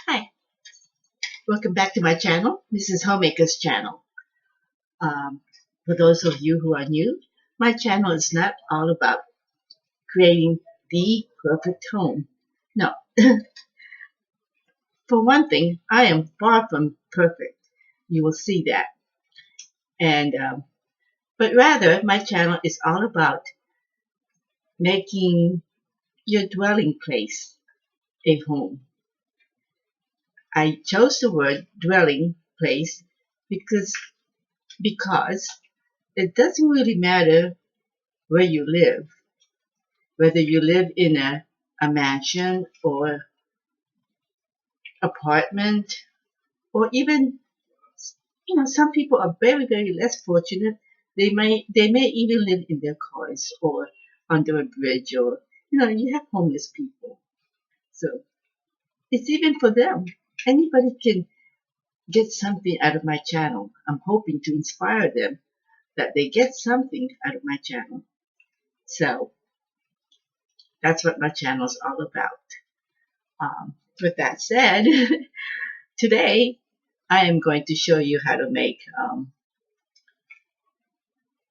Hi, welcome back to my channel. This is Homemaker's channel. For those of you who are new, my channel is not all about creating the perfect home. No. For one thing, I am far from perfect. You will see that. And but rather, my channel is all about making your dwelling place a home. I chose the word dwelling place because it doesn't really matter where you live, whether you live in a mansion or apartment, or even, some people are very, very less fortunate. They may even live in their cars or under a bridge, or you have homeless people. So it's even for them. Anybody can get something out of my channel. I'm hoping to inspire them that they get something out of my channel. So that's what my channel is all about. With that said, today I am going to show you how to make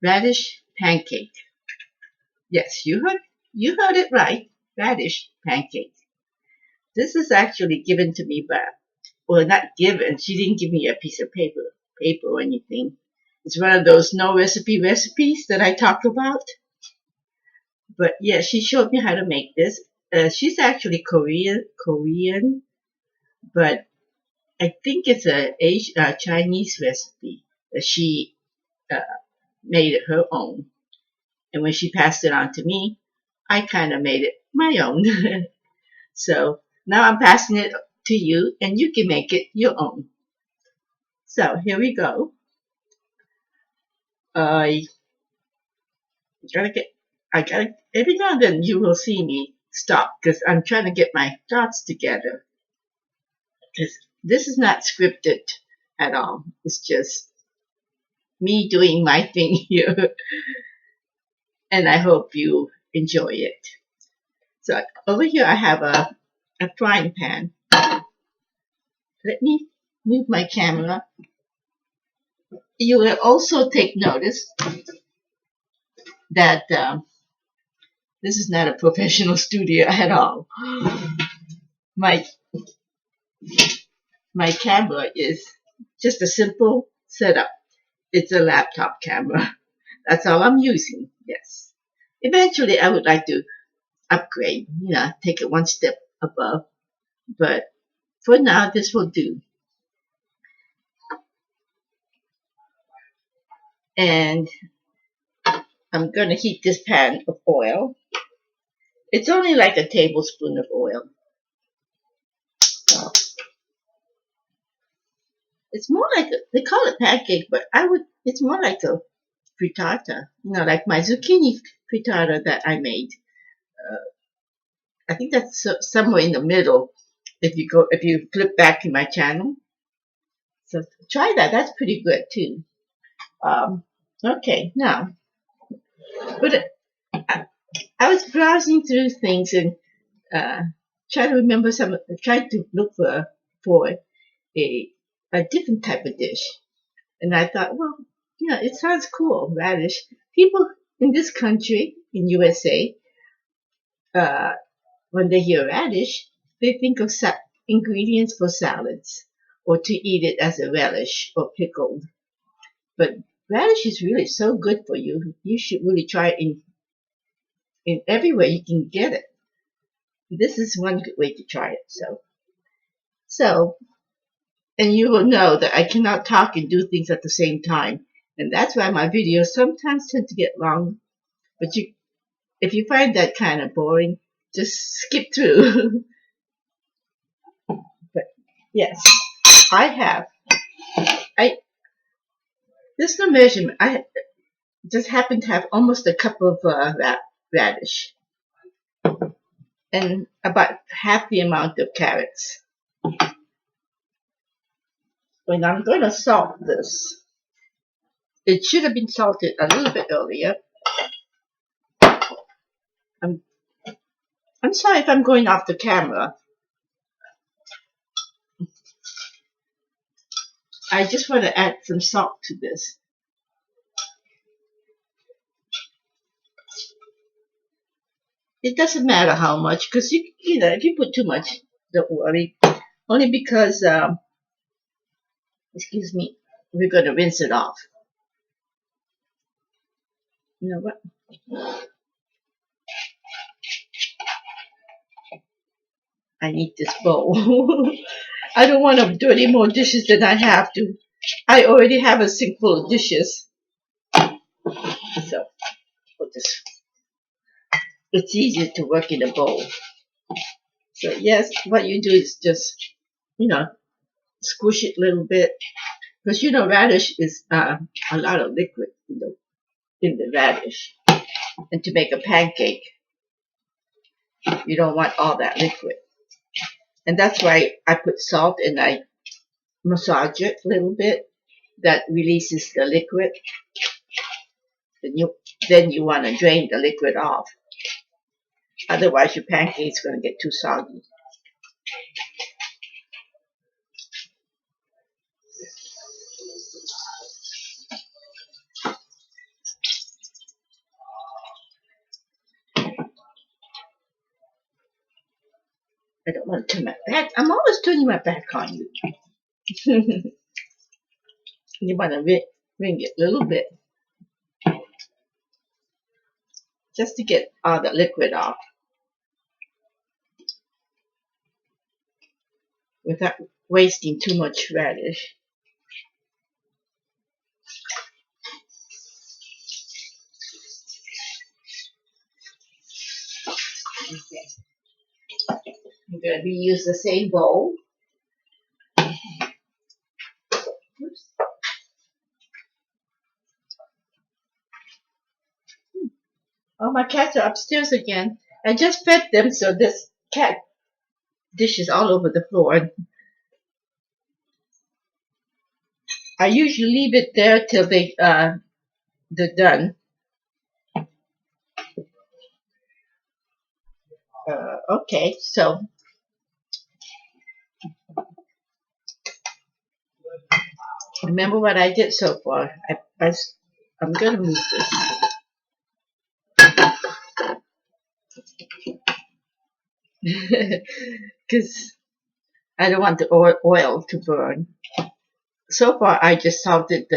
radish pancake. Yes, you heard it right, radish pancake. This is actually given to me by, well, not given. She didn't give me a piece of paper or anything. It's one of those no recipe recipes that I talk about. But yeah, she showed me how to make this. She's actually Korean, but I think it's a Chinese recipe that she made it her own. And when she passed it on to me, I kind of made it my own. So now I'm passing it to you, and you can make it your own. So here we go. I gotta, every now and then you will see me stop because I'm trying to get my thoughts together. Because this is not scripted at all. It's just me doing my thing here. And I hope you enjoy it. So over here I have a frying pan. Let me move my camera. You will also take notice that this is not a professional studio at all. My camera is just a simple setup. It's a laptop camera. That's all I'm using. Yes. Eventually I would like to upgrade, take it one step above. But for now, this will do. And I'm going to heat this pan of oil. It's only like a tablespoon of oil. It's more like, they call it pancake, but it's more like a frittata. Like my zucchini frittata that I made. I think that's somewhere in the middle. If you flip back to my channel. So try that. That's pretty good too. Okay, now, but I was browsing through things and trying to look for a different type of dish. And I thought, well, it sounds cool, radish. People in this country, in USA, when they hear radish, they think of ingredients for salads or to eat it as a relish or pickled. But radish is really so good for you. You should really try it in everywhere you can get it. This is one good way to try it. So, and you will know that I cannot talk and do things at the same time. And that's why my videos sometimes tend to get long. But if you find that kind of boring, just skip through. But yes, there's no measurement. I just happen to have almost a cup of radish and about half the amount of carrots. And I'm going to salt this. It should have been salted a little bit earlier. I'm sorry if I'm going off the camera. I just want to add some salt to this. It doesn't matter how much, because if you put too much, don't worry. Only because, excuse me, we're gonna rinse it off. You know what? I need this bowl. I don't want to do any more dishes than I have to. I already have a sink full of dishes, so we'll just, it's easier to work in a bowl. So yes, what you do is just, you know, squish it a little bit, because radish is a lot of liquid in the radish, and to make a pancake, you don't want all that liquid, and that's why I put salt and I massage it a little bit. That releases the liquid. Then you want to drain the liquid off. Otherwise, your pancake is going to get too soggy. I don't want to turn my back. I'm always turning my back on you. You want to wring it a little bit just to get all the liquid off without wasting too much radish. Okay. I'm going to reuse the same bowl. Oops. Oh, my cats are upstairs again. I just fed them, so this cat dishes all over the floor. I usually leave it there till they're done. Okay, so remember what I did so far. I'm gonna move this because I don't want the oil to burn. So far, I shredded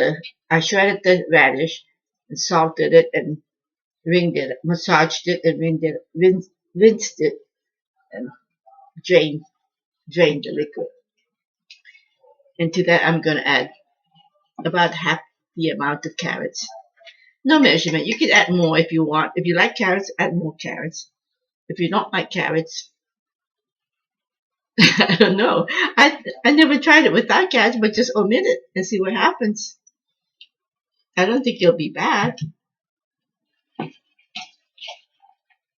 the radish and salted it and ringed it, massaged it and rinsed it and drained the liquid. And to that, I'm gonna add about half the amount of carrots. No measurement. You can add more if you want. If you like carrots, add more carrots. If you don't like carrots, I don't know. I never tried it without carrots, but just omit it and see what happens. I don't think it'll be bad.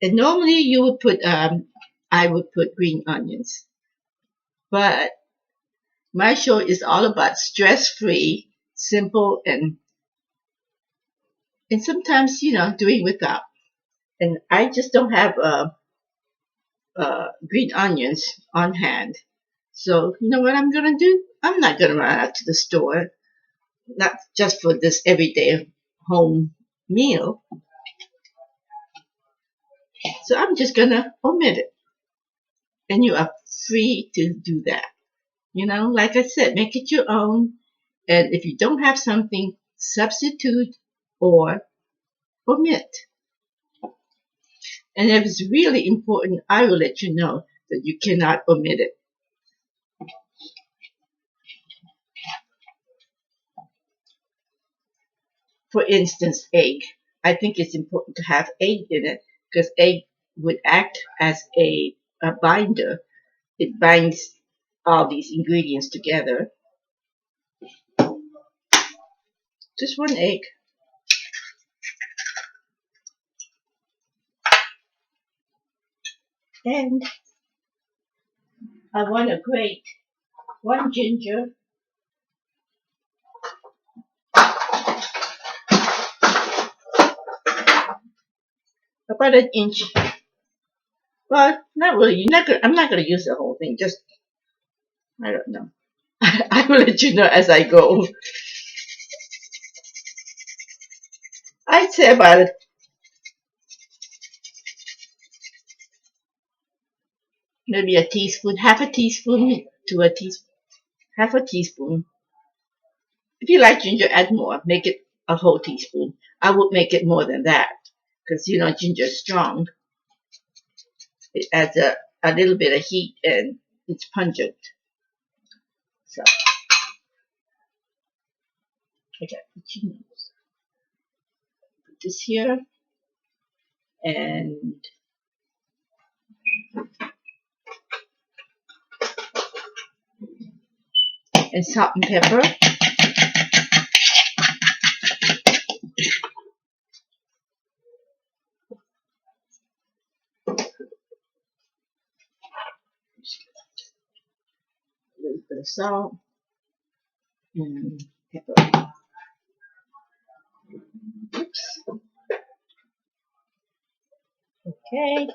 And normally you would put I would put green onions, but my show is all about stress-free, simple, and sometimes doing without. And I just don't have green onions on hand. So you know what I'm gonna do? I'm not gonna run out to the store, not just for this everyday home meal. So I'm just gonna omit it, and you are free to do that. Like I said, make it your own. And if you don't have something, substitute or omit. And if it's really important, I will let you know that you cannot omit it. For instance, egg. I think it's important to have egg in it because egg would act as a binder. It binds all these ingredients together. Just one egg. And I want to grate one ginger, about an inch. Well, not really. I'm not gonna use the whole thing. Just I don't know. I will let you know as I go. I'd say about maybe a teaspoon, half a teaspoon to a teaspoon, half a teaspoon. If you like ginger, add more. Make it a whole teaspoon. I would make it more than that because ginger is strong. It adds a little bit of heat and it's pungent. So I got the chili. Put this here and salt and pepper. A little bit of salt and pepper. Oops. Okay.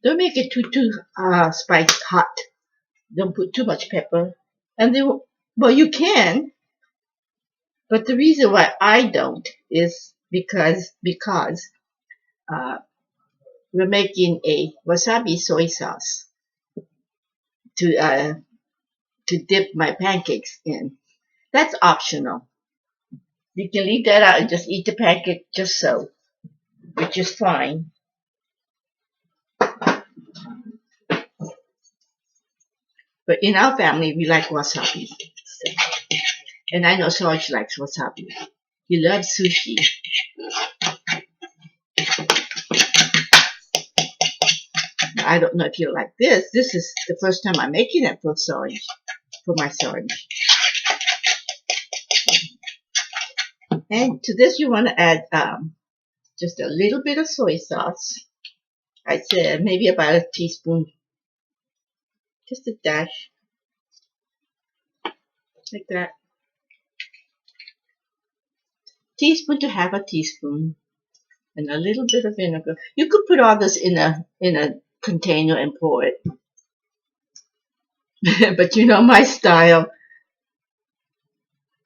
Don't make it too spiced hot. Don't put too much pepper. And then, well, you can, but the reason why I don't is because uh, we're making a wasabi soy sauce to dip my pancakes in. That's optional. You can leave that out and just eat the pancake just so, which is fine. But in our family, we like wasabi. So, and I know Sarge likes wasabi. He loves sushi. I don't know if you like this. This is the first time I'm making it for Sarge, for my Sarge. And to this, you want to add just a little bit of soy sauce. I'd say maybe about a teaspoon, just a dash, like that. Teaspoon to half a teaspoon, and a little bit of vinegar. You could put all this in a container and pour it. But you know my style.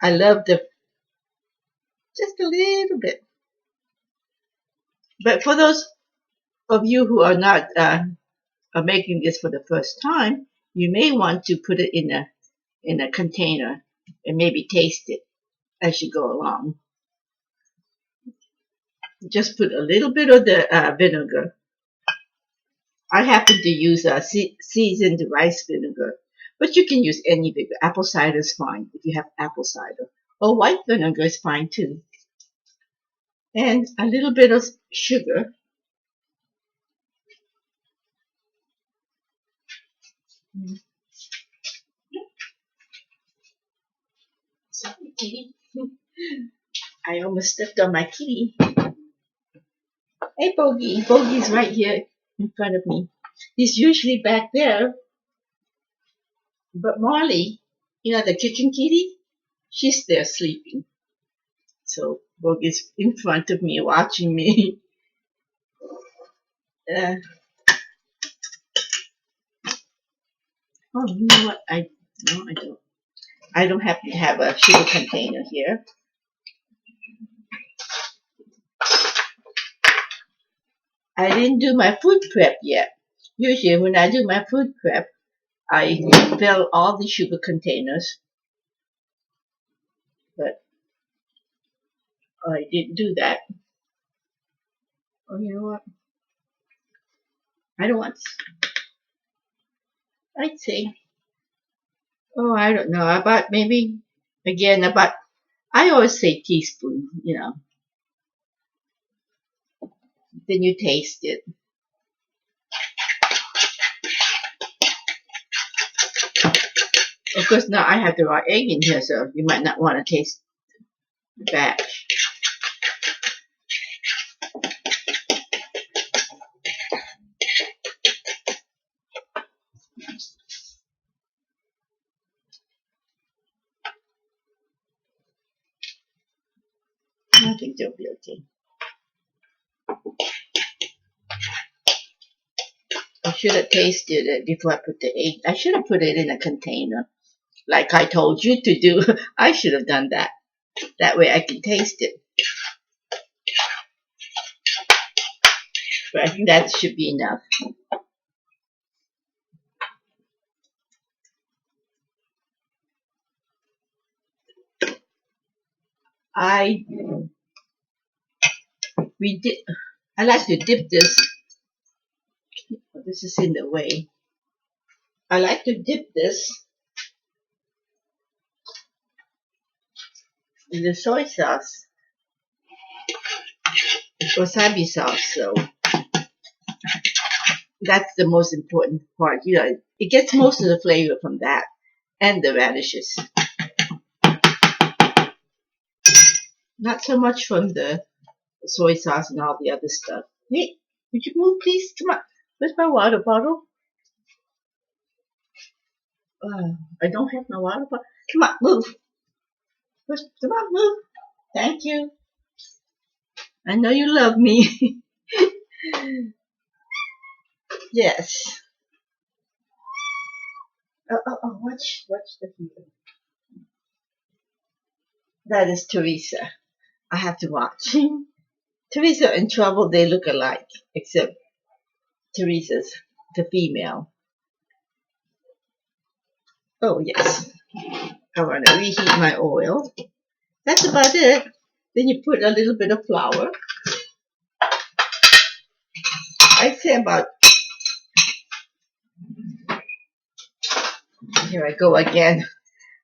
I love just a little bit. But for those of you who are not are making this for the first time, you may want to put it in a container and maybe taste it as you go along. Just put a little bit of the vinegar. I happen to use seasoned rice vinegar, but you can use any vinegar. Apple cider is fine if you have apple cider, or white vinegar is fine too. And a little bit of sugar. Sorry, kitty. I almost stepped on my kitty. Hey, Bogey. Bogey's right here in front of me. He's usually back there. But Marley, the kitchen kitty, she's there sleeping. So Bogey's in front of me watching me. Uh, oh, you know what? No, I don't. I don't happen to have a sugar container here. I didn't do my food prep yet. Usually when I do my food prep, I fill all the sugar containers. But I didn't do that. Oh, you know what? I don't want. I'd say. Oh, I don't know. About maybe again about. I always say teaspoon. Then you taste it. Of course, now I have the raw egg in here, so you might not want to taste the batch. think they'll be okay. I should have tasted it before I put the egg. I should have put it in a container, like I told you to do. I should have done that. That way I can taste it. But I think that should be enough. I like to dip this. This is in the way. I like to dip this in the soy sauce, wasabi sauce. So that's the most important part. You know, it gets most of the flavor from that and the radishes. Not so much from the soy sauce and all the other stuff. Hey, would you move, please? Come on. Where's my water bottle? I don't have my water bottle. Come on, move. Come on, move. Thank you. I know you love me. Yes. Watch the heater. That is Teresa. I have to watch. Teresa and Trouble, they look alike, except Teresa's the female. Oh, yes. I want to reheat my oil. That's about it. Then you put a little bit of flour. I'd say about, here I go again.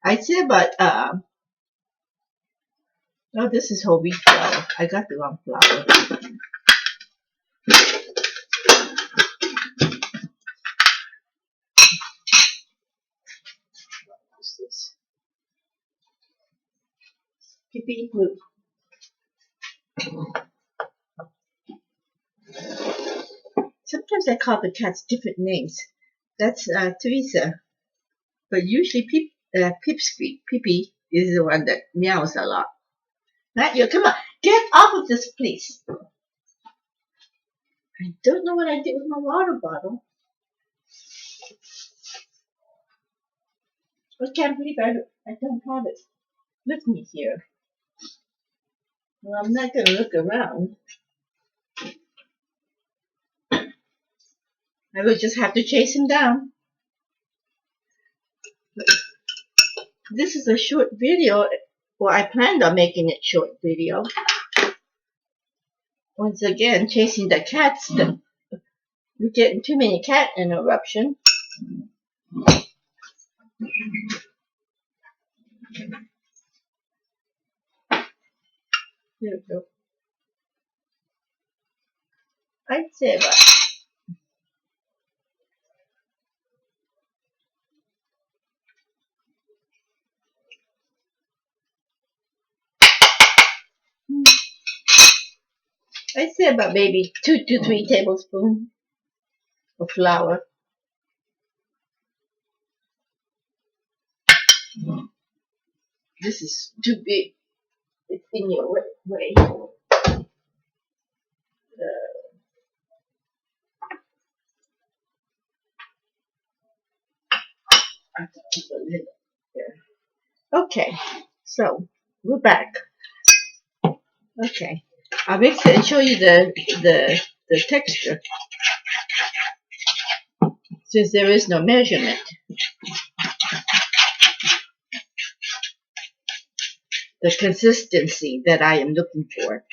I'd say about, oh, this is whole wheat flour. I got the wrong flour. What's this? Pee-pee, move. Sometimes I call the cats different names. That's Teresa. But usually Pipsqueak, Pee-pee, is the one that meows a lot. Not you. Come on. Get off of this, please. I don't know what I did with my water bottle. I can't believe I don't have it with me here. Well, I'm not going to look around. I will just have to chase him down. This is a short video. Well, I planned on making it short video. Once again, chasing the cats. You're getting too many cat interruptions. There we go. I'd say about maybe 2 to 3 tablespoons of flour. This is too big. It's in your way. I have to keep a lid there. Okay, so we're back. Okay, I'll mix it and show you the texture, since there is no measurement. The consistency that I am looking for.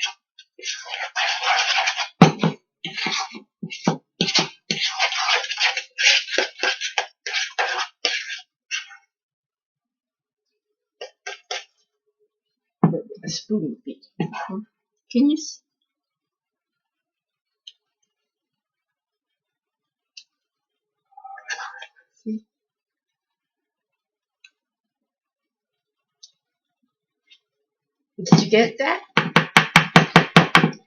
A spoon would be. Can you see? Did you get that?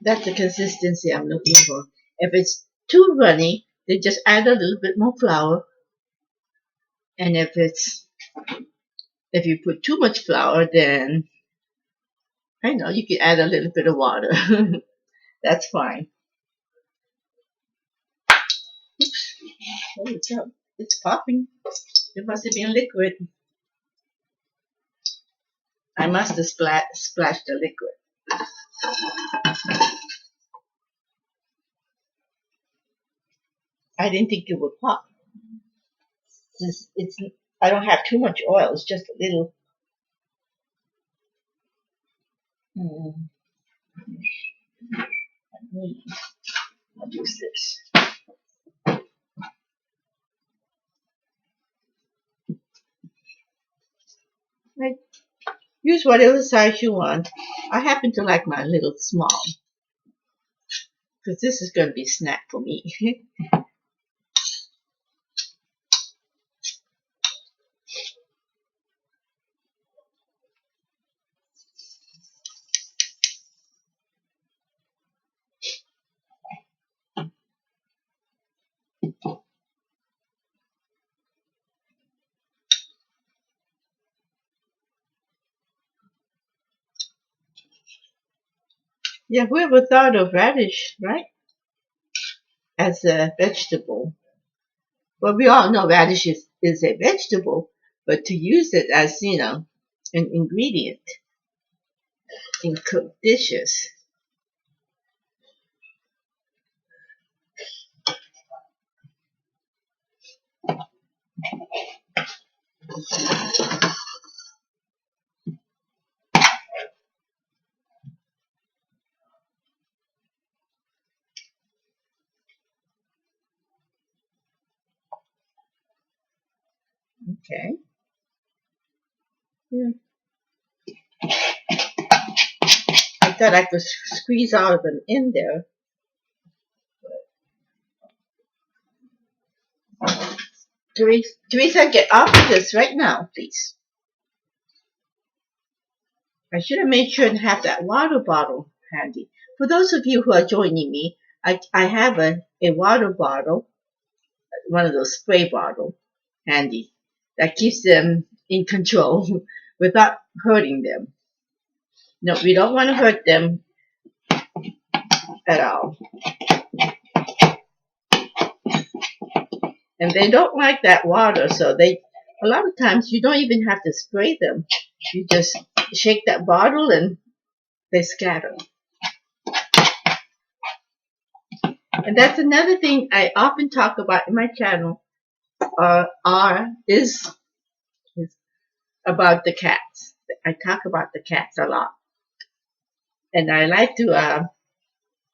That's the consistency I'm looking for. If it's too runny, then just add a little bit more flour. And if you put too much flour, then I know you can add a little bit of water. That's fine. Oops. Oh, it's popping. It must have been liquid. I must have splashed the liquid. I didn't think it would pop. It's I don't have too much oil. It's just a little. Hmm, I'll use this. Right. Use whatever size you want. I happen to like my little small because this is going to be a snack for me. Yeah, whoever thought of radish, right, as a vegetable? Well, we all know radish is a vegetable, but to use it as, an ingredient in cooked dishes. Okay. Yeah. I thought I could squeeze all of them in there. Teresa, get off of this right now, please. I should have made sure to have that water bottle handy. For those of you who are joining me, I have a water bottle, one of those spray bottles, handy that keeps them in control without hurting them. No, we don't want to hurt them at all. And they don't like that water, so a lot of times you don't even have to spray them. You just shake that bottle and they scatter. And that's another thing I often talk about in my channel, is about the cats. I talk about the cats a lot. And I like to,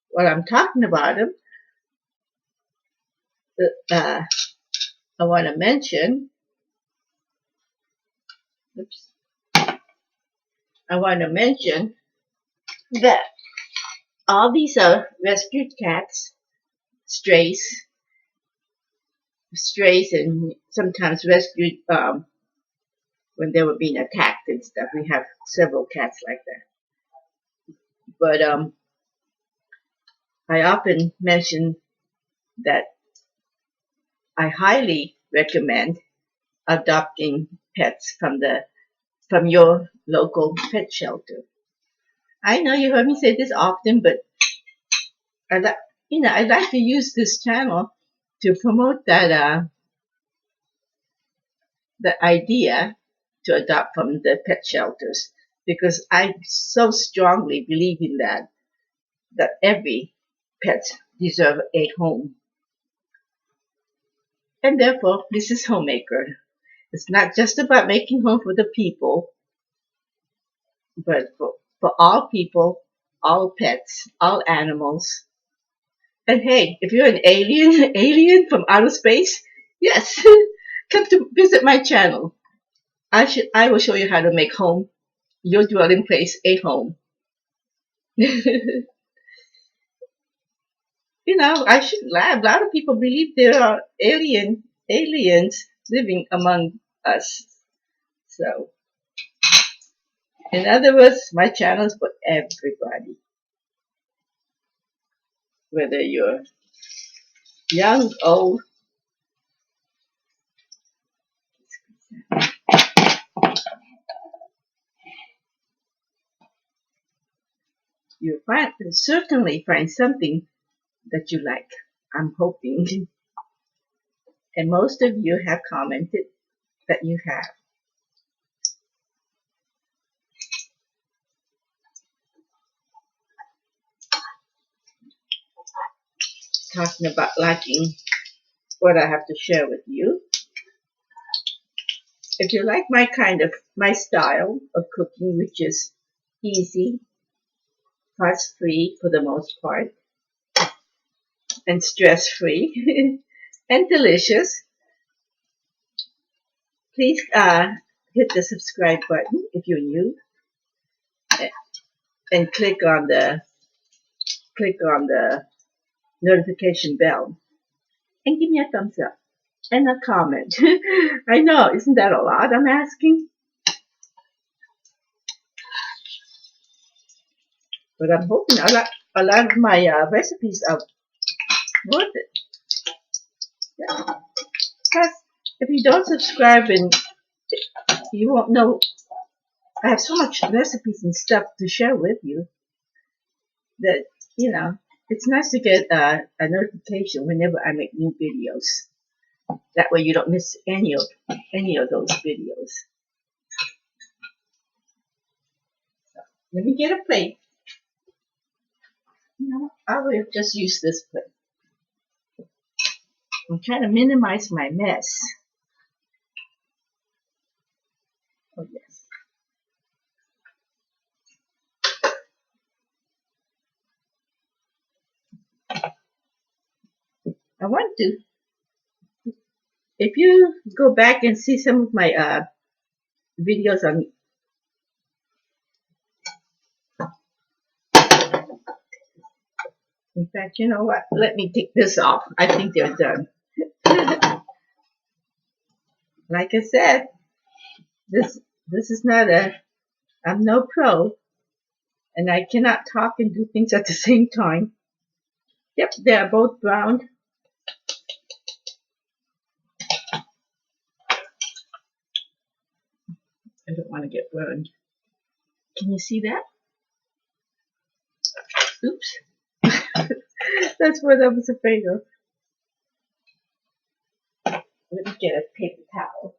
while I'm talking about them, uh, I want to mention, oops, I want to mention that all these are rescued cats, strays, and sometimes rescued when they were being attacked and stuff. We have several cats like that. But I often mention that I highly recommend adopting pets from your local pet shelter. I know you heard me say this often, but I like I like to use this channel to promote the idea to adopt from the pet shelters because I so strongly believe in that every pet deserves a home. And therefore, this is Homemaker. It's not just about making home for the people, but for all people, all pets, all animals. And hey, if you're an alien, alien from outer space, yes, come to visit my channel. I will show you how to make home, your dwelling place, a home. I shouldn't laugh. A lot of people believe there are aliens living among us. So, in other words, my channel is for everybody, whether you're young, old. certainly find something that you like. I'm hoping. And most of you have commented that you have. Talking about liking what I have to share with you. If you like my style of cooking, which is easy, fuss-free for the most part, and stress-free, and delicious, please hit the subscribe button if you're new, and click on the notification bell, and give me a thumbs up and a comment. I know, isn't that a lot I'm asking? But I'm hoping a lot of my recipes are worth it. Yeah. Because if you don't subscribe, and you won't know. I have so much recipes and stuff to share with you that, it's nice to get a notification whenever I make new videos. That way you don't miss any of those videos. Let me get a plate. I will just use this plate. I'm trying to minimize my mess. Oh yes. I want to, if you go back and see some of my videos on, in fact, you know what? Let me take this off. I think they're done. Like I said, this is not I'm no pro, and I cannot talk and do things at the same time. Yep, they are both browned. I don't want to get burned. Can you see that? Oops. That's what I was afraid of. Let me get a paper towel.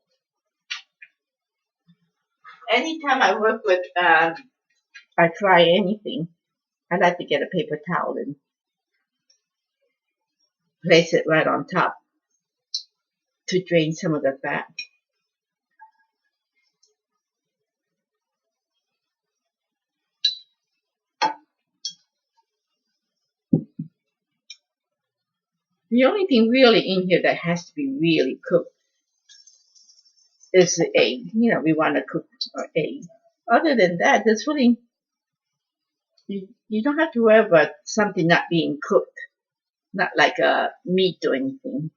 Anytime I work with, I fry anything, I like to get a paper towel and place it right on top to drain some of the fat. The only thing really in here that has to be really cooked is the egg. We want to cook our egg. Other than that, there's really, you don't have to worry about something not being cooked. Not like a meat or anything.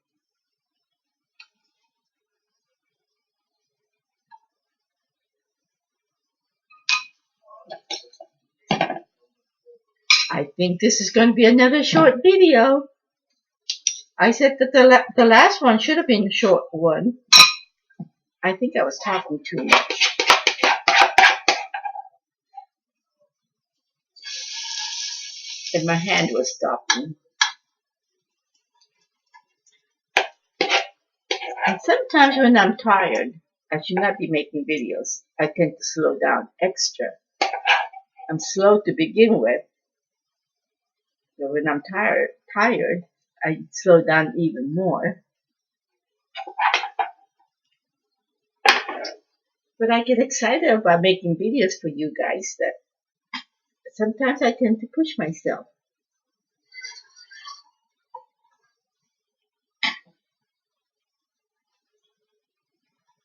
I think this is going to be another short video. I said that the last one should have been a short one. I think I was talking too much. And my hand was stopping. And sometimes when I'm tired, I should not be making videos. I tend to slow down extra. I'm slow to begin with. So when I'm tired, I slow down even more. But I get excited about making videos for you guys that sometimes I tend to push myself.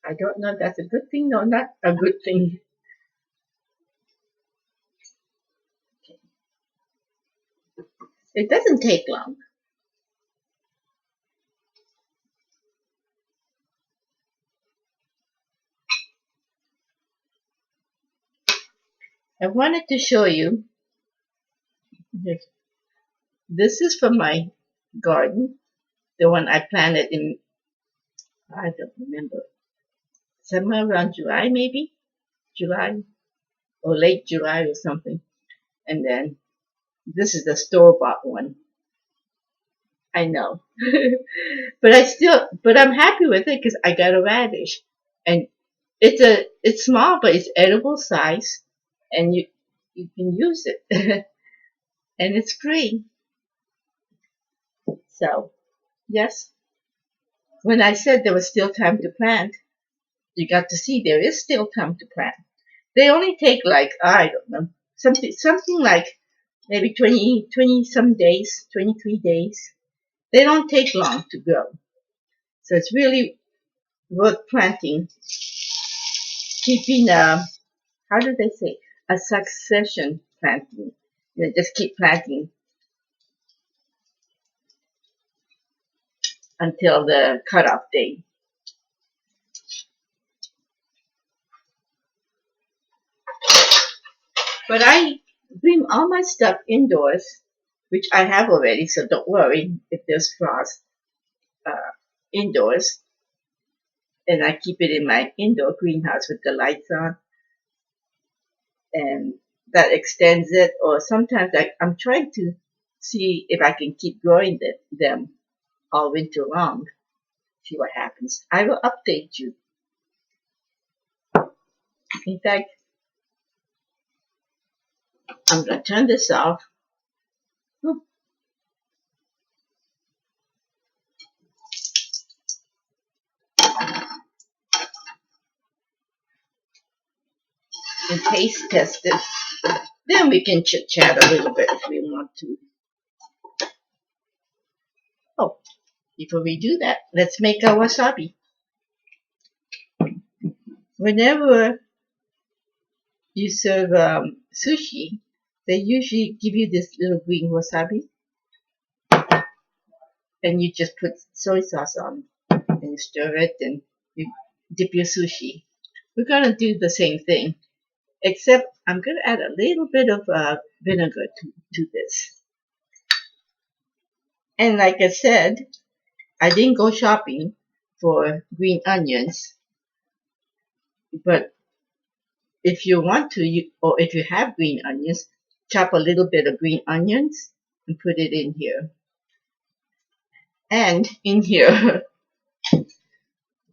I don't know if that's a good thing or not a good thing. Okay. It doesn't take long. I wanted to show you. This is from my garden. The one I planted in, I don't remember, somewhere around July maybe? July or late July or something. And then This is the store-bought one. I know. But I'm happy with it because I got a radish. And it's small, but it's edible size. And you can use it. And it's free. So, yes. When I said there was still time to plant, you got to see there is still time to plant. They only take like, I don't know, something like maybe 20 some days, 23 days. They don't take long to grow. So it's really worth planting, keeping how do they say, a succession planting. Just keep planting until the cutoff date. But I bring all my stuff indoors, which I have already, so don't worry if there's frost indoors. And I keep it in my indoor greenhouse with the lights on, and that extends it. Or sometimes I'm trying to see if I can keep growing them all winter long. See what happens. I will update you. In fact, I'm going to turn this off and taste test it. Then we can chit chat a little bit if we want to. Oh, before we do that, let's make our wasabi. Whenever you serve sushi, they usually give you this little green wasabi, and you just put soy sauce on and you stir it and you dip your sushi. We're gonna do the same thing, except I'm gonna add a little bit of vinegar to this. And like I said, I didn't go shopping for green onions, but if you want to, or if you have green onions, chop a little bit of green onions and put it in here. And in here,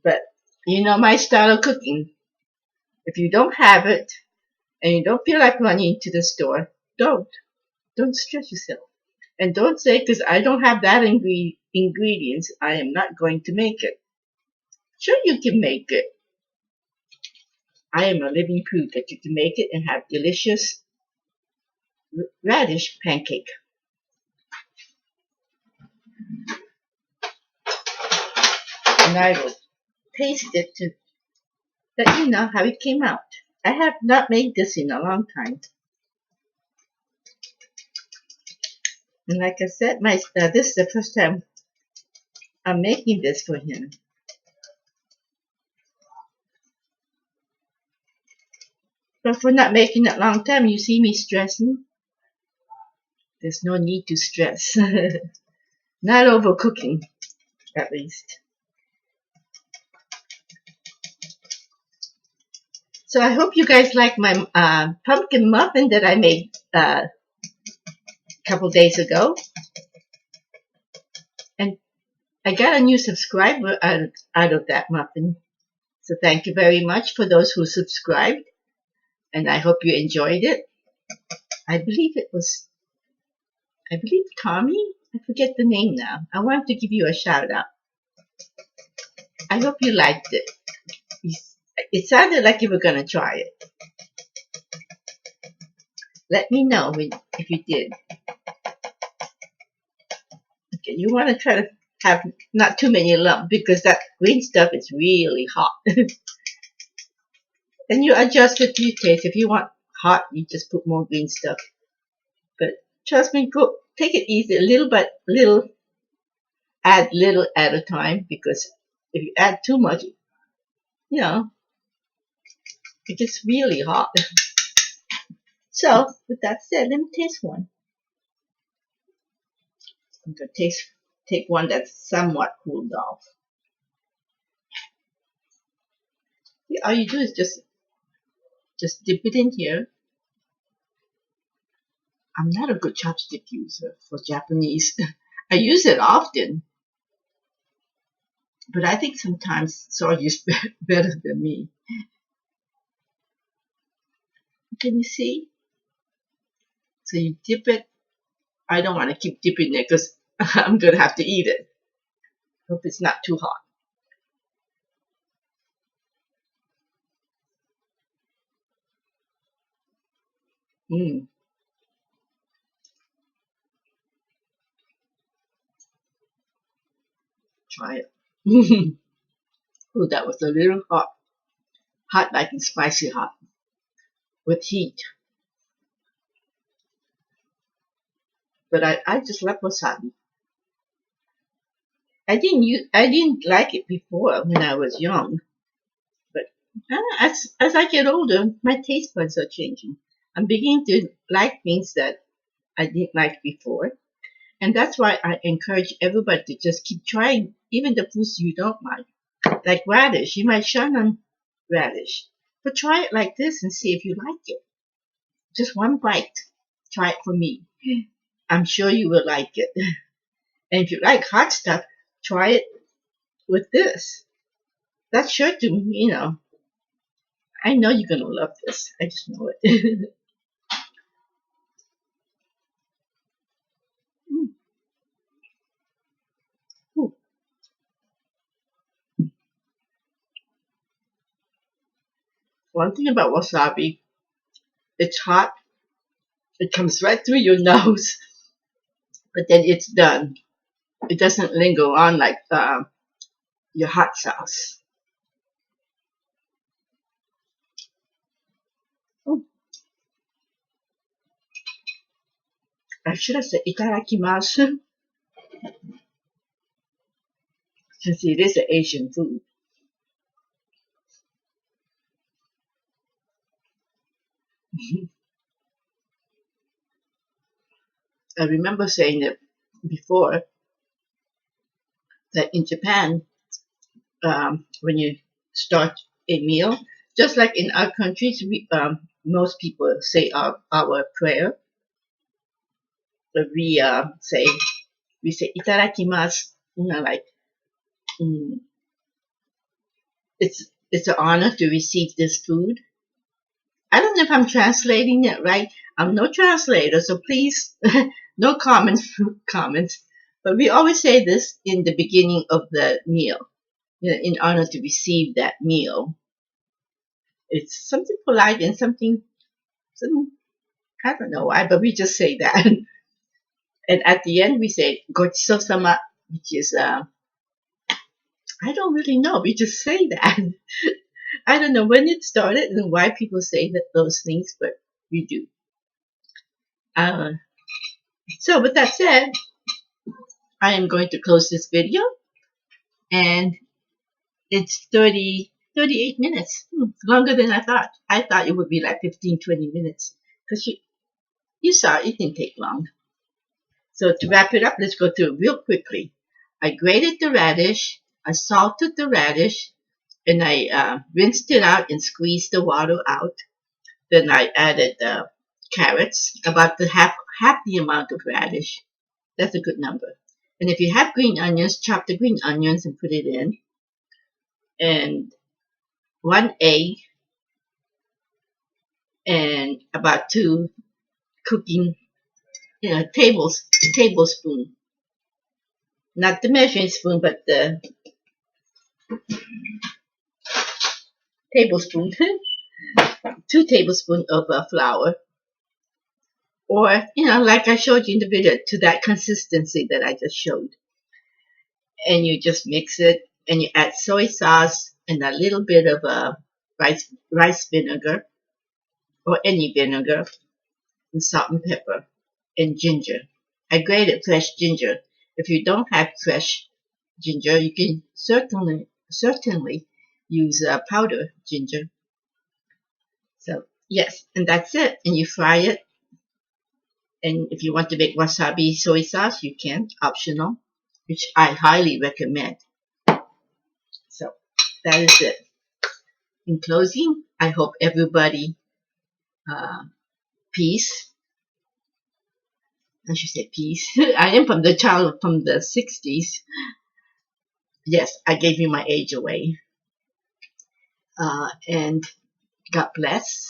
but you know my style of cooking. If you don't have it and you don't feel like running to the store, don't stress yourself. And don't say, because I don't have that ingredients, I am not going to make it. Sure, you can make it. I am a living proof that you can make it and have delicious radish pancake. And I will taste it to let you know how it came out. I have not made this in a long time. And like I said, this is the first time I'm making this for him. But for not making it a long time, you see me stressing? There's no need to stress. Not overcooking, at least. So I hope you guys like my pumpkin muffin that I made a couple days ago. And I got a new subscriber out of that muffin. So thank you very much for those who subscribed. And I hope you enjoyed it. I believe Tommy? I forget the name now. I wanted to give you a shout out. I hope you liked it. It sounded like you were going to try it. Let me know if you did. Okay, you want to try to have not too many lumps because that green stuff is really hot. And you adjust it to your taste. If you want hot, you just put more green stuff. But trust me, take it easy, add little at a time, because if you add too much, it gets really hot. So, with that said, let me taste one. I'm going to take one that's somewhat cooled off. All you do is just dip it in here. I'm not a good chopstick user for Japanese. I use it often, but I think sometimes Saul is better than me. Can you see? So you dip it. I don't want to keep dipping it because I'm going to have to eat it. Hope it's not too hot. Mm, try it. Oh, that was a little hot. Hot like in spicy hot with heat. But I just love wasabi. I didn't like it before when I was young. But as I get older, my taste buds are changing. I'm beginning to like things that I didn't like before. And that's why I encourage everybody to just keep trying, even the foods you don't like. Like radish. You might shun on radish. But try it like this and see if you like it. Just one bite. Try it for me. I'm sure you will like it. And if you like hot stuff, try it with this. That's sure to. I know you're going to love this. I just know it. Ooh. One thing about wasabi, it's hot. It comes right through your nose, but then it's done. It doesn't linger on like your hot sauce. Oh, I should have said itadakimasu since it is an Asian food. I remember saying it before that in Japan, when you start a meal, just like in our countries, most people say our prayer. But we say itadakimasu. Like mm, it's an honor to receive this food. I don't know if I'm translating it right. I'm no translator, so please, no comments. But we always say this in the beginning of the meal, in honor to receive that meal. It's something polite and some I don't know why, but we just say that. And at the end, we say "gochiso-sama," which is I don't really know. We just say that. I don't know when it started and why people say those things, but we do. Uh, so with that said, I am going to close this video, and it's 38 minutes. Longer than I thought. I thought it would be like 15, 20 minutes because you saw it didn't take long. So to wrap it up, let's go through it real quickly. I grated the radish, I salted the radish, and I rinsed it out and squeezed the water out. Then I added the carrots, about half the amount of radish. That's a good number. And if you have green onions, chop the green onions and put it in. And one egg and about two cooking tablespoon, not the measuring spoon, but the tablespoon, 2 tablespoons of flour, or like I showed you in the video, to that consistency that I just showed. And you just mix it, and you add soy sauce and a little bit of rice vinegar or any vinegar, and salt and pepper and ginger. I grated fresh ginger. If you don't have fresh ginger, you can certainly use powder ginger. So yes, and that's it. And you fry it. And if you want to make wasabi soy sauce, you can, optional, which I highly recommend. So that is it. In closing, I hope everybody peace, I should say peace. I am from the child from the 60s. Yes, I gave you my age away. And God bless.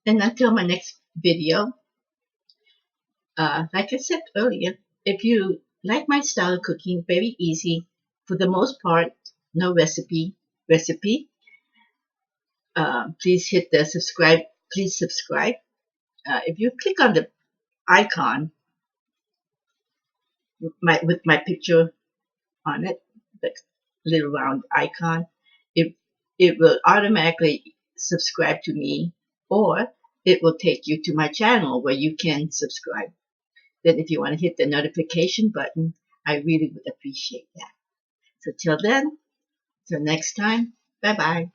And until my next video, like I said earlier, if you like my style of cooking, very easy, for the most part, no recipe. Please hit the subscribe. Please subscribe. If you click on the icon, with my picture on it, the little round icon, it it will automatically subscribe to me, or it will take you to my channel where you can subscribe. Then if you want to hit the notification button, I really would appreciate that. So till then, till next time, bye bye.